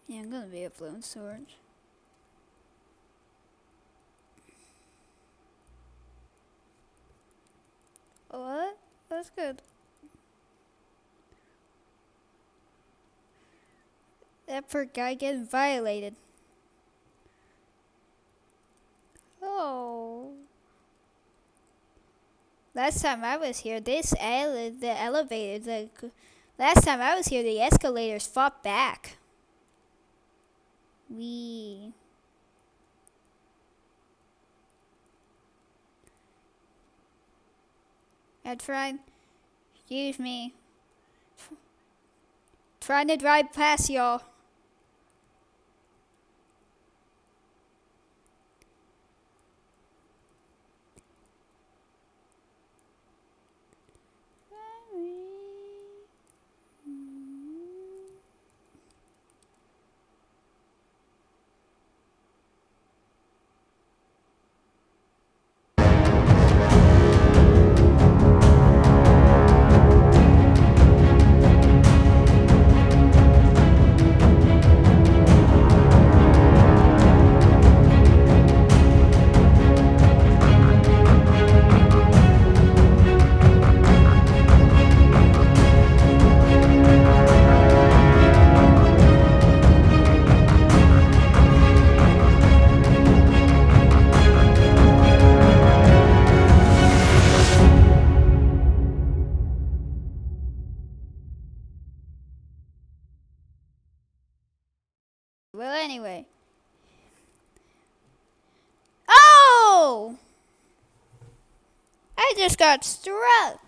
Yeah, I'm gonna be a fluent storage. What? That's good. That poor guy getting violated. Oh. Last time I was here, the elevator, last time I was here, the escalators fought back. We. I'm trying. Excuse me. Trying to drive past y'all. Well, anyway. Oh! I just got struck.